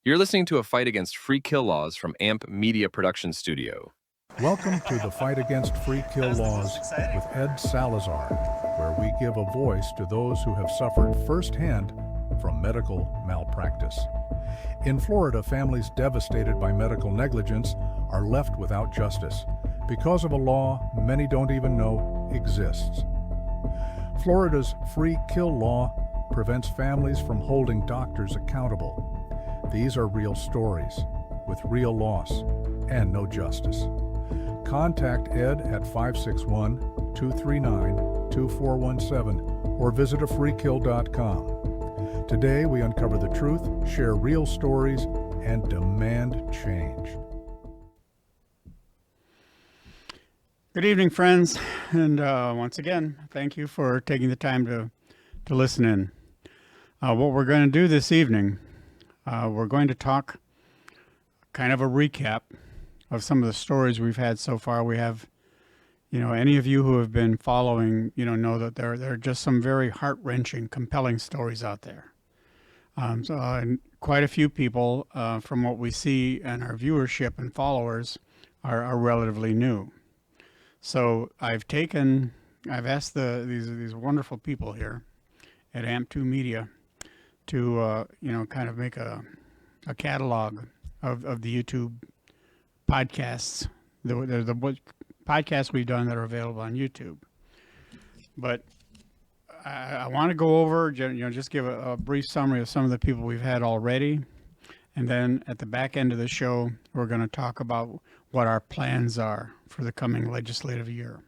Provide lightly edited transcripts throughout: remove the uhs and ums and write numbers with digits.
You're listening to a fight against free kill laws from AMP Media Production Studio. Welcome to the Fight Against Free Kill Laws with Ed Salazar, where we give a voice to those who have suffered firsthand from medical malpractice. In Florida, families devastated by medical negligence are left without justice because of a law many don't even know exists. Florida's free kill law prevents families from holding doctors accountable. These are real stories with real loss and no justice. Contact Ed at 561-239-2417 or visit afreekill.com. Today we uncover the truth, share real stories, and demand change. Good evening, friends, and once again, thank you for taking the time to listen in. What we're going to do this evening, we're going to talk kind of a recap of some of the stories we've had so far. We have, any of you who have been following, know that there are just some very heart-wrenching, compelling stories out there. And quite a few people, from what we see and our viewership and followers, are relatively new. So I've asked these wonderful people here at AMP2 Media to, kind of make a catalog of the YouTube podcasts, the podcasts we've done that are available on YouTube. But I want to go over, just give a brief summary of some of the people we've had already. And then at the back end of the show, we're going to talk about what our plans are for the coming legislative year.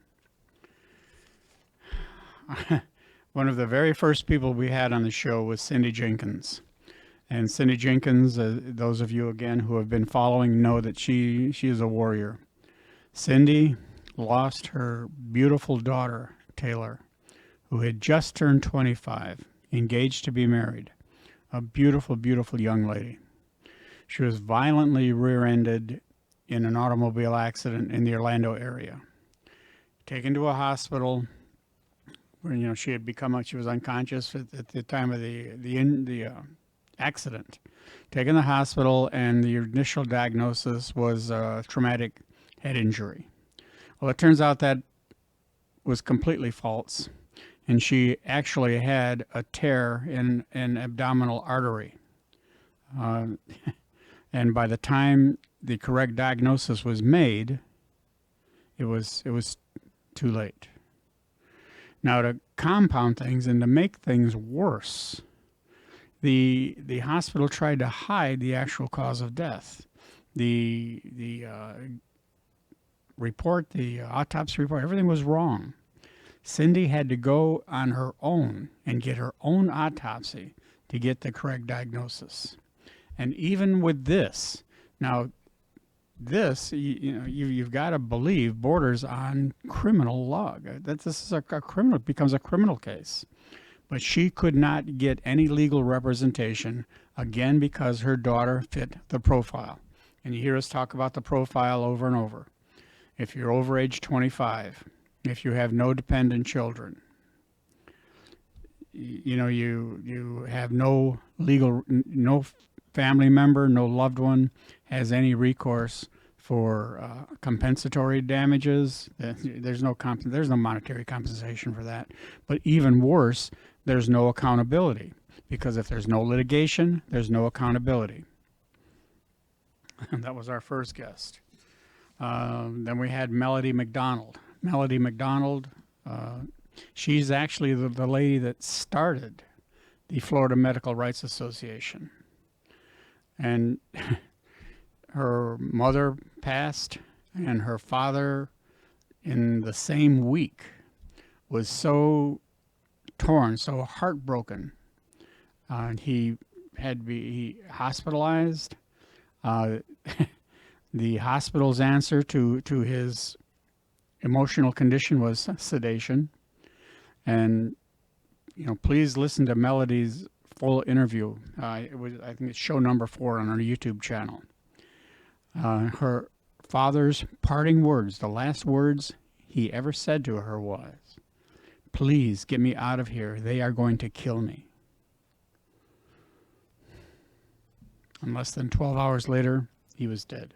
One of the very first people we had on the show was Cindy Jenkins. And Cindy Jenkins, those of you, again, who have been following know that she is a warrior. Cindy lost her beautiful daughter, Taylor, who had just turned 25, engaged to be married. A beautiful, beautiful young lady. She was violently rear-ended in an automobile accident in the Orlando area. Taken to a hospital where, she was unconscious at the time of the accident. Taken to the hospital, and the initial diagnosis was traumatic head injury. Well, it turns out that was completely false, and she actually had a tear in an abdominal artery. And by the time the correct diagnosis was made, it was too late. Now, to compound things and to make things worse, the hospital tried to hide the actual cause of death. The report, the autopsy report, everything was wrong. Cindy had to go on her own and get her own autopsy to get the correct diagnosis. And even with this, now this, you've got to believe borders on criminal law. This is becomes a criminal case. But she could not get any legal representation, again, because her daughter fit the profile. And you hear us talk about the profile over and over. If you're over age 25, if you have no dependent children, you have no family member, no loved one has any recourse for compensatory damages. There's no monetary compensation for that. But even worse, there's no accountability, because if there's no litigation, there's no accountability. And that was our first guest. Then we had Melody McDonald. Melody McDonald, she's actually the lady that started the Florida Medical Rights Association. And her mother passed, and her father, in the same week, was so torn, so heartbroken. He had to be hospitalized. The hospital's answer to his emotional condition was sedation. And, please listen to Melody's full interview. I think it's show number 4 on our YouTube channel. Her father's parting words, the last words he ever said to her was, "Please get me out of here. They are going to kill me." and less than 12 hours later, he was dead.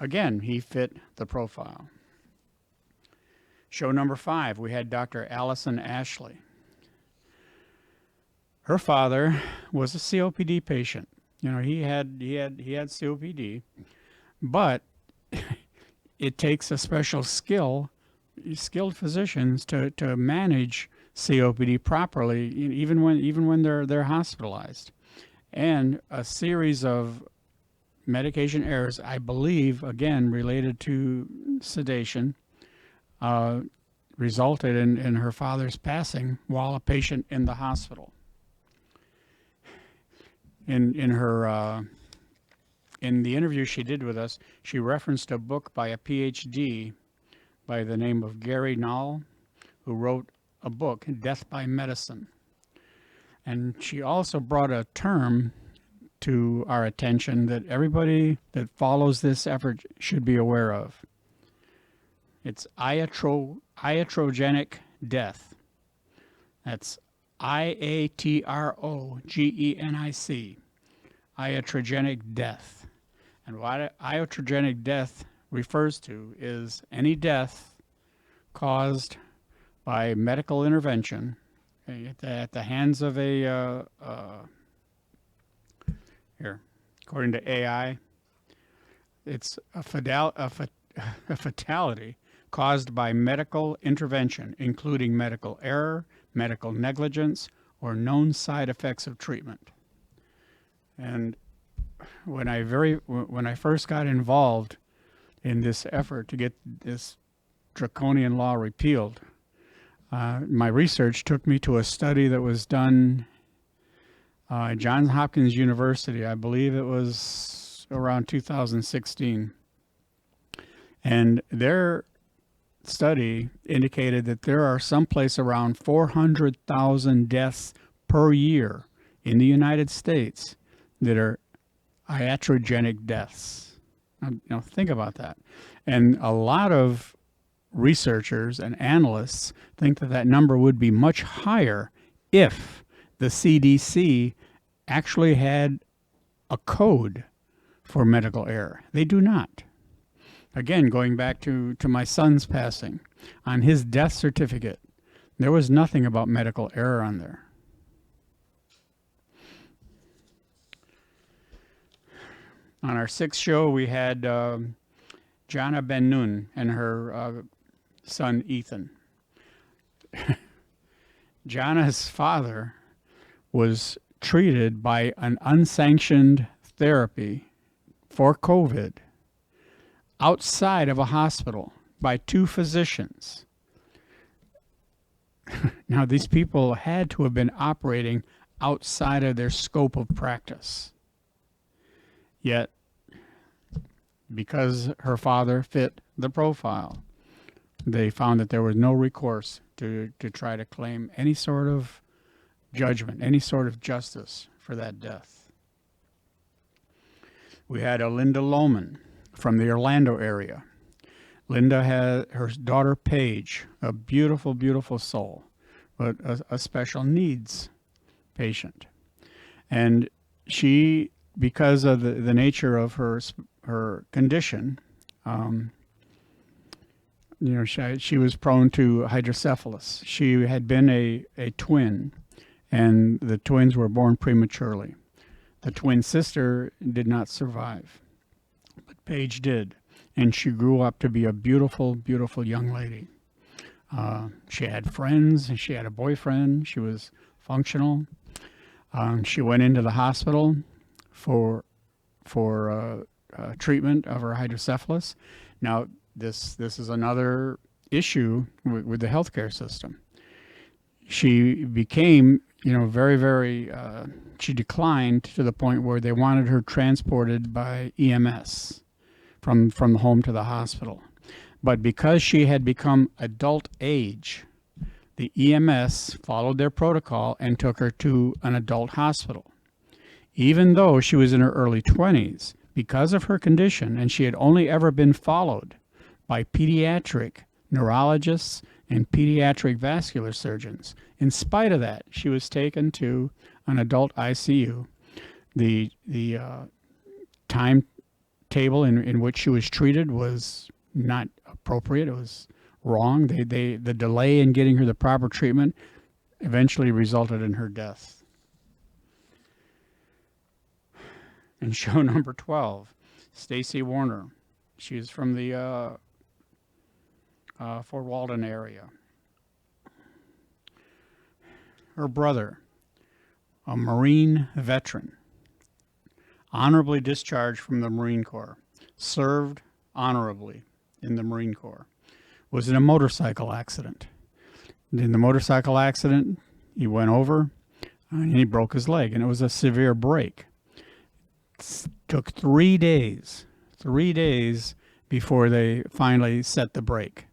Again, he fit the profile. Show number 5, we had Dr. Allison Ashley. Her father was a COPD patient. You know, he had COPD, but it takes a special skilled physicians to manage COPD properly, even when they're hospitalized, and a series of medication errors, I believe, again related to sedation, resulted in her father's passing while a patient in the hospital. In the interview she did with us, she referenced a book by a PhD by the name of Gary Null, who wrote a book, Death by Medicine. And she also brought a term to our attention that everybody that follows this effort should be aware of. It's iatrogenic death. That's IATROGENIC, iatrogenic death. And what iatrogenic death refers to is any death caused by medical intervention at the hands of here, according to AI, it's a fatality caused by medical intervention, including medical error, medical negligence, or known side effects of treatment. And when I first got involved in this effort to get this draconian law repealed, my research took me to a study that was done at Johns Hopkins University. I believe it was around 2016. And their study indicated that there are someplace around 400,000 deaths per year in the United States that are iatrogenic deaths. Now think about that. And a lot of researchers and analysts think that number would be much higher if the CDC actually had a code for medical error. They do not. Again, going back to my son's passing, on his death certificate, there was nothing about medical error on there. On our 6th show, we had Jana Ben Nun and her son Ethan. Jana's father was treated by an unsanctioned therapy for COVID outside of a hospital by 2 physicians. Now, these people had to have been operating outside of their scope of practice. Yet, because her father fit the profile, they found that there was no recourse to try to claim any sort of judgment, any sort of justice for that death. We had a Linda Lohman from the Orlando area. Linda had her daughter Paige, a beautiful, beautiful soul, but a special needs patient. And she, because of the nature of her condition, she was prone to hydrocephalus. She had been a twin, and the twins were born prematurely. The twin sister did not survive, but Paige did, and she grew up to be a beautiful, beautiful young lady. She had friends, she had a boyfriend, she was functional. She went into the hospital for treatment of her hydrocephalus. Now, this is another issue with the healthcare system. She became, very, very, she declined to the point where they wanted her transported by EMS from the home to the hospital. But because she had become adult age, the EMS followed their protocol and took her to an adult hospital. Even though she was in her early 20s, because of her condition, and she had only ever been followed by pediatric neurologists and pediatric vascular surgeons. In spite of that, she was taken to an adult ICU. The timetable in which she was treated was not appropriate. It was wrong. The delay in getting her the proper treatment eventually resulted in her death. And show number 12, Stacy Warner. She is from the Fort Walton area. Her brother, a Marine veteran, honorably discharged from the Marine Corps, served honorably in the Marine Corps, was in a motorcycle accident. In the motorcycle accident, he went over and he broke his leg, and it was a severe break. It took 3 days before they finally set the brake.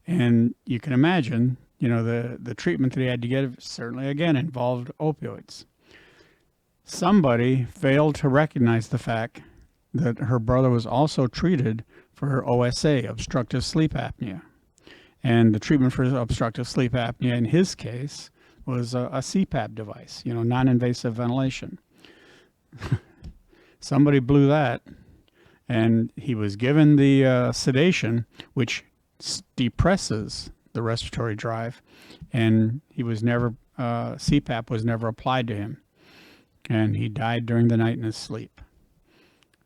And you can imagine, the treatment that he had to get certainly, again, involved opioids. Somebody failed to recognize the fact that her brother was also treated for OSA, obstructive sleep apnea. And the treatment for obstructive sleep apnea in his case was a CPAP device, non-invasive ventilation. Somebody blew that, and he was given the sedation, which depresses the respiratory drive, and he was never, CPAP was never applied to him. And he died during the night in his sleep.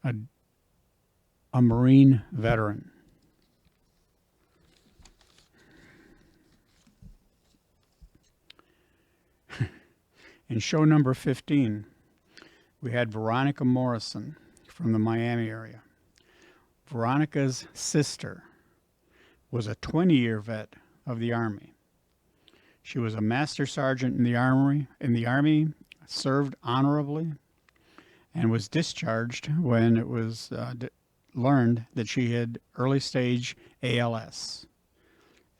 A Marine veteran. In show number 15, we had Veronica Morrison from the Miami area. Veronica's sister was a 20-year vet of the Army. She was a master sergeant in the Army, served honorably, and was discharged when it was learned that she had early stage ALS,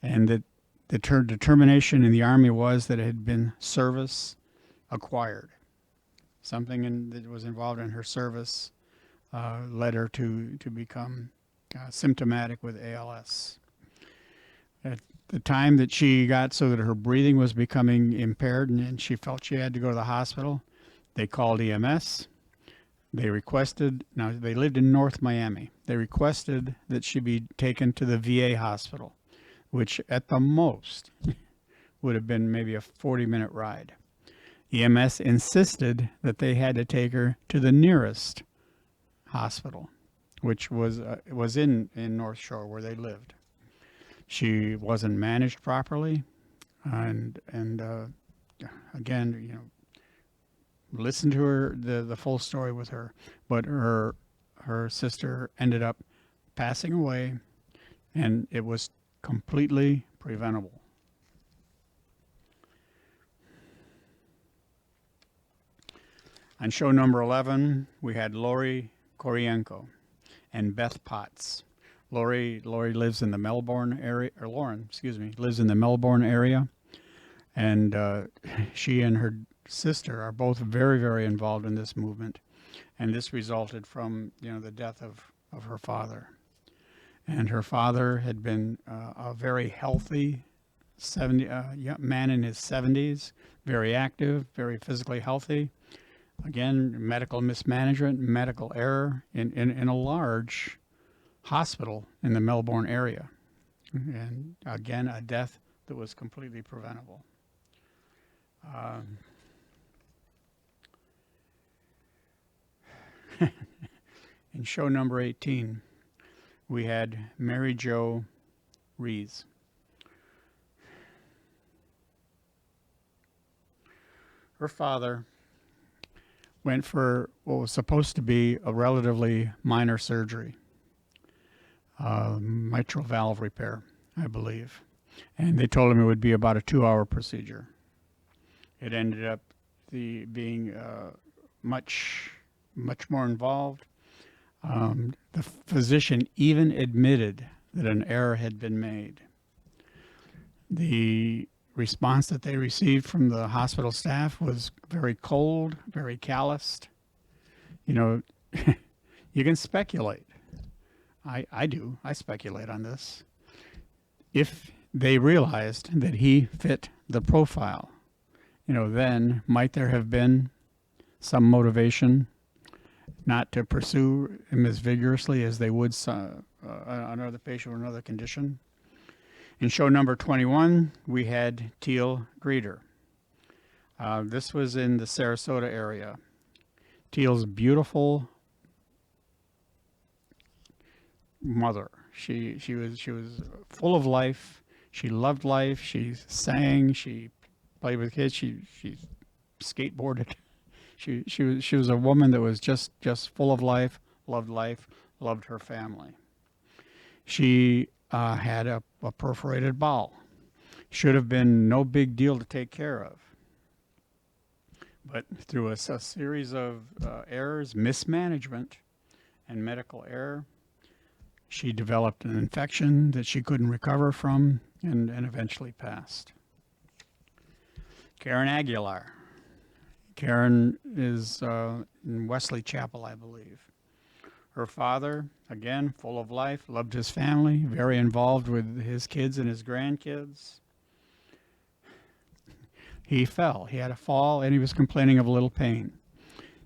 and that the determination in the Army was that it had been service acquired. Something that was involved in her service led her to become symptomatic with ALS. At the time that she got so that her breathing was becoming impaired and she felt she had to go to the hospital, they called EMS. They requested, now they lived in North Miami, they requested that she be taken to the VA hospital, which at the most would have been maybe a 40-minute ride. EMS insisted that they had to take her to the nearest hospital, which was in North Shore where they lived. She wasn't managed properly, and again, listen to her the full story with her, but her sister ended up passing away, and it was completely preventable. On show number 11, we had Lori Korienko and Beth Potts. Lori lives in the Melbourne area, or Lauren, lives in the Melbourne area, and she and her sister are both very, very involved in this movement, and this resulted from the death of her father. And her father had been a very healthy man in his 70s, very active, very physically healthy. Again, medical mismanagement, medical error in a large hospital in the Melbourne area. And again, a death that was completely preventable. In show number 18, we had Mary Jo Rees. Her father went for what was supposed to be a relatively minor surgery, mitral valve repair, I believe. And they told him it would be about a 2-hour procedure. It ended up being much more involved. The physician even admitted that an error had been made. The response that they received from the hospital staff was very cold, very calloused. You can speculate. I do. I speculate on this. If they realized that he fit the profile, then might there have been some motivation not to pursue him as vigorously as they would another patient with another condition. In show number 21, we had Teal Greeter. This was in the Sarasota area. Teal's beautiful mother. She was full of life. She loved life. She sang. She played with kids. She skateboarded. She was a woman that was just full of life, loved her family. She had a perforated bowel. Should have been no big deal to take care of. But through a series of errors, mismanagement, and medical error, she developed an infection that she couldn't recover from and eventually passed. Karen Aguilar. Karen is in Wesley Chapel, I believe. Her father, again, full of life, loved his family, very involved with his kids and his grandkids. He fell. He had a fall, and he was complaining of a little pain.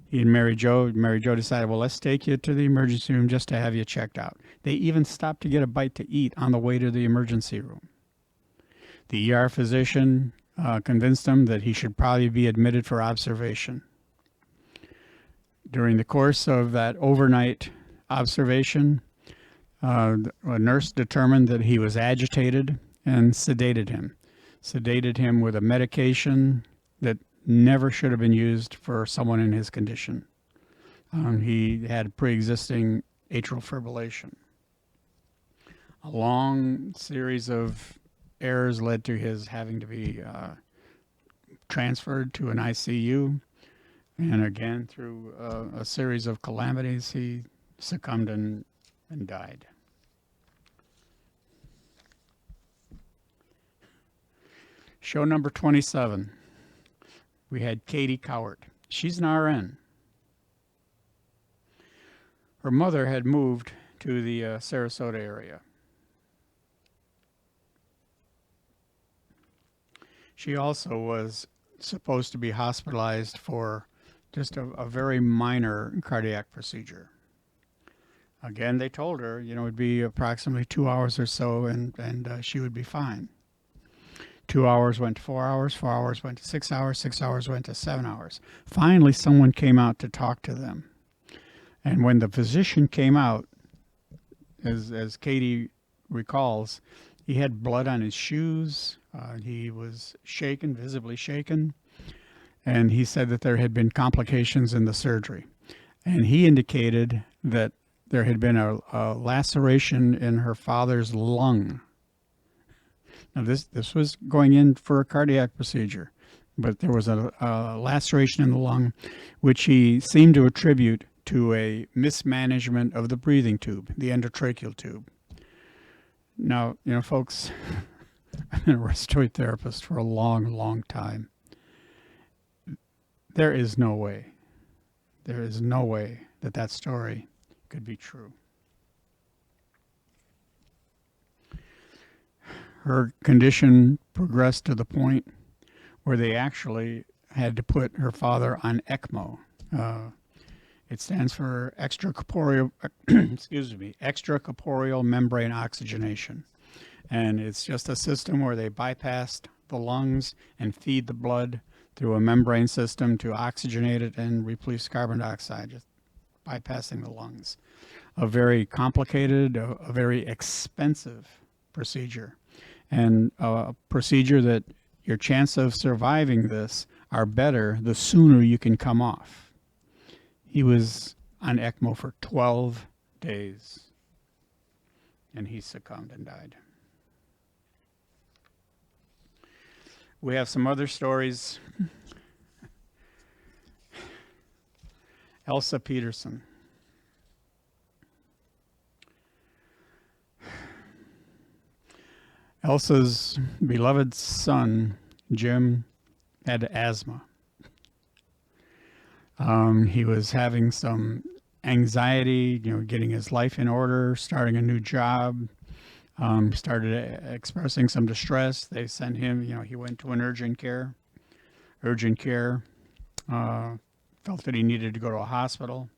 He and Mary Jo decided, well, let's take you to the emergency room just to have you checked out. They even stopped to get a bite to eat on the way to the emergency room. The ER physician convinced him that he should probably be admitted for observation. During the course of that overnight observation, a nurse determined that he was agitated and sedated him with a medication that never should have been used for someone in his condition. He had pre-existing atrial fibrillation. A long series of errors led to his having to be transferred to an ICU. And again, through a series of calamities, he succumbed and died. Show number 27. We had Katie Cowart. She's an RN. Her mother had moved to the Sarasota area. She also was supposed to be hospitalized for just a very minor cardiac procedure. Again, they told her, it'd be approximately 2 hours or so, and she would be fine. 2 hours went to 4 hours, 4 hours went to 6 hours, 6 hours went to 7 hours. Finally, someone came out to talk to them. And when the physician came out, as Katie recalls, he had blood on his shoes. He was shaken, visibly shaken. And he said that there had been complications in the surgery. And he indicated that there had been a laceration in her father's lung. Now, this was going in for a cardiac procedure, but there was a laceration in the lung, which he seemed to attribute to a mismanagement of the breathing tube, the endotracheal tube. Now, folks, I've been a respiratory therapist for a long, long time. There is no way that story could be true. Her condition progressed to the point where they actually had to put her father on ECMO. It stands for extracorporeal membrane oxygenation. And it's just a system where they bypassed the lungs and feed the blood through a membrane system to oxygenate it and replace carbon dioxide, just bypassing the lungs. A very complicated, a very expensive procedure. And a procedure that your chance of surviving this are better the sooner you can come off. He was on ECMO for 12 days, and he succumbed and died. We have some other stories. Elsa Peterson. Elsa's beloved son, Jim, had asthma. He was having some anxiety, getting his life in order, starting a new job, started expressing some distress. They sent him, he went to an urgent care felt that he needed to go to a hospital.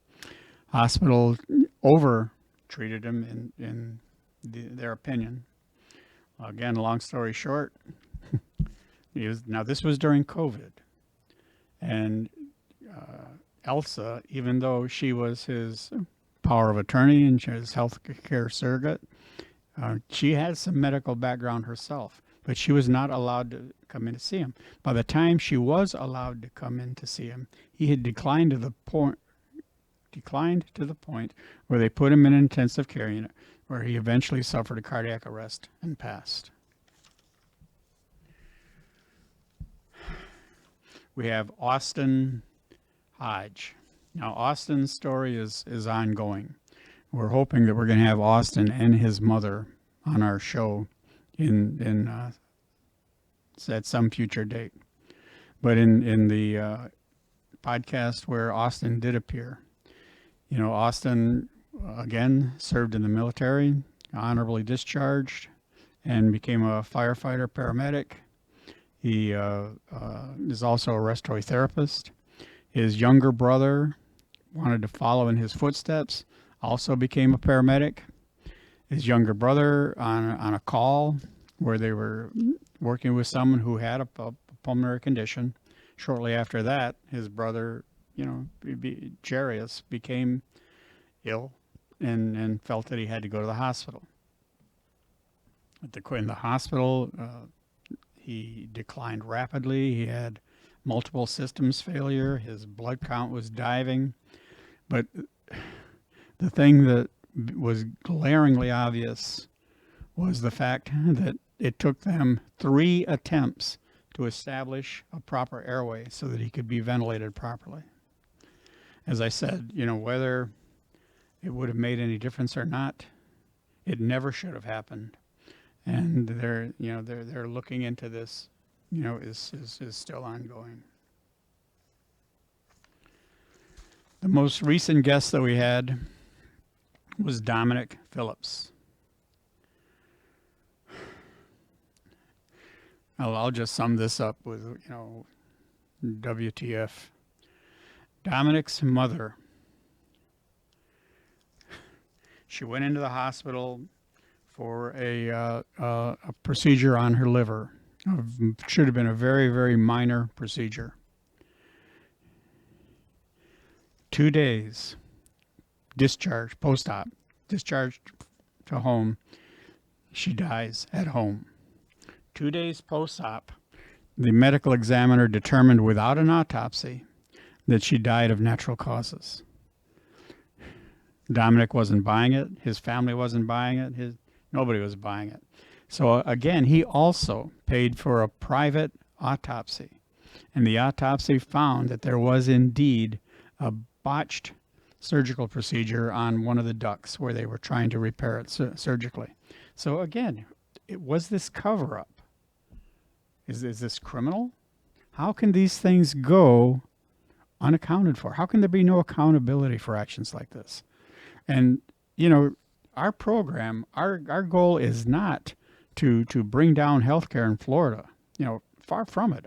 Hospital over treated him in their opinion. Again, long story short, now this was during COVID, and Elsa, even though she was his power of attorney and she was health care surrogate, she had some medical background herself, but she was not allowed to come in to see him. By the time she was allowed to come in to see him, he had declined to the point where they put him in an intensive care unit, where he eventually suffered a cardiac arrest and passed. We have Austin Hodge. Now, Austin's story is ongoing. We're hoping that we're going to have Austin and his mother on our show at some future date. But in the podcast where Austin did appear, Austin, again, served in the military, honorably discharged, and became a firefighter paramedic. He is also a respiratory therapist. His younger brother wanted to follow in his footsteps, also became a paramedic. His younger brother, on a call where they were working with someone who had a pulmonary condition, shortly after that, his brother, Jarius, became ill and felt that he had to go to the hospital. In the hospital, he declined rapidly. He had multiple systems failure. His blood count was diving. But the thing that was glaringly obvious was the fact that it took them 3 attempts to establish a proper airway so that he could be ventilated properly. As I said, whether it would have made any difference or not, it never should have happened. And they're looking into this, is still ongoing. The most recent guest that we had was Dominic Phillips. I'll just sum this up with, WTF. Dominic's mother, she went into the hospital for a procedure on her liver. Should have been a very, very minor procedure. 2 days, discharged, post-op, discharged to home. She dies at home. 2 days post-op, the medical examiner determined without an autopsy that she died of natural causes. Dominic wasn't buying it. His family wasn't buying it. Nobody was buying it. So again, he also paid for a private autopsy. And the autopsy found that there was indeed a botched surgical procedure on one of the ducts where they were trying to repair it surgically. So again, was this cover-up? Is this criminal? How can these things go unaccounted for? How can there be no accountability for actions like this? And, our program, our goal is not to bring down healthcare in Florida. Far from it.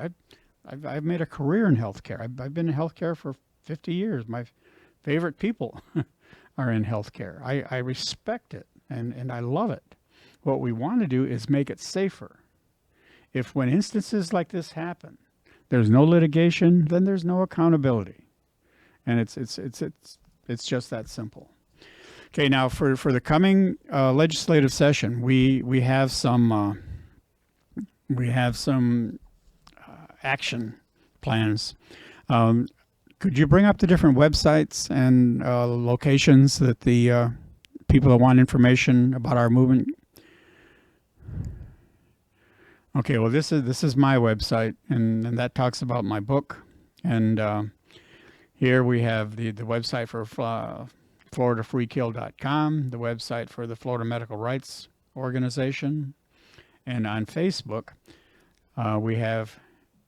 I've made a career in healthcare. I've been in healthcare for 50 years. My favorite people are in healthcare. I respect it and I love it. What we want to do is make it safer. If when instances like this happen, there's no litigation, then there's no accountability. And it's just that simple. Okay, now for the coming legislative session, we have some action plans. Could you bring up the different websites and locations that the people that want information about our movement? Okay, well this is my website, and that talks about my book, and here we have the website for FloridaFreeKill.com, the website for the Florida Medical Rights Organization, and on Facebook we have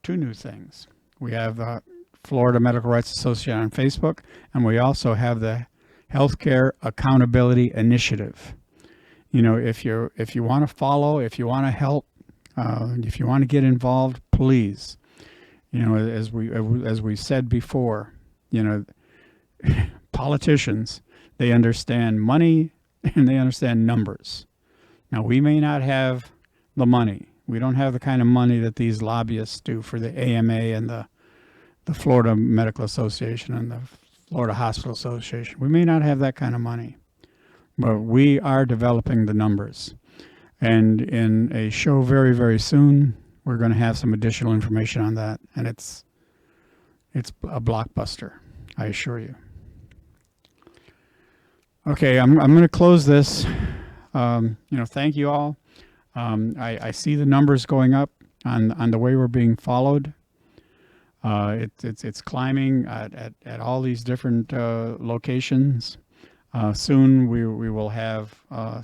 2 new things. We have Florida Medical Rights Association on Facebook, and we also have the Healthcare Accountability Initiative. If you want to follow, if you want to help, if you want to get involved, please. As we said before, you know, politicians, they understand money and they understand numbers. Now, we may not have the money. We don't have the kind of money that these lobbyists do for the AMA and the Florida Medical Association and the Florida Hospital Association. We may not have that kind of money, but we are developing the numbers. And in a show very, very soon, we're going to have some additional information on that. And it's a blockbuster, I assure you. Okay, I'm going to close this. Thank you all. I see the numbers going up on the way we're being followed. It's climbing at all these different locations. Soon we will have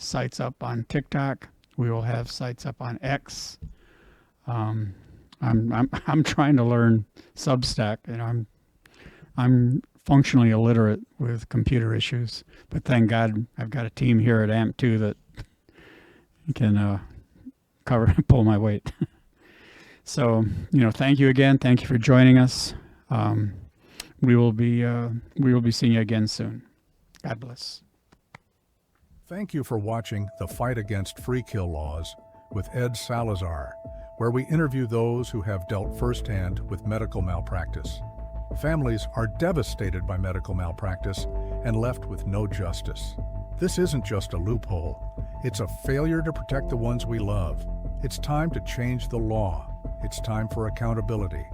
sites up on TikTok. We will have sites up on X. I'm trying to learn Substack, and I'm functionally illiterate with computer issues, but thank God I've got a team here at AMP2 that can pull my weight. So, thank you again. Thank you for joining us. We will be seeing you again soon. God bless. Thank you for watching The Fight Against Free Kill Laws with Ed Salazar, where we interview those who have dealt firsthand with medical malpractice. Families are devastated by medical malpractice and left with no justice. This isn't just a loophole. It's a failure to protect the ones we love. It's time to change the law. It's time for accountability.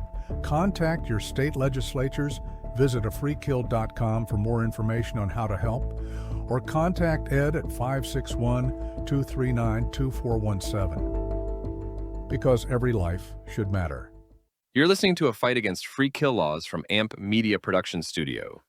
Contact your state legislatures, visit afreekill.com for more information on how to help, or contact Ed at 561-239-2417. Because every life should matter. You're listening to A Fight Against Free Kill Laws from AMP Media Production Studio.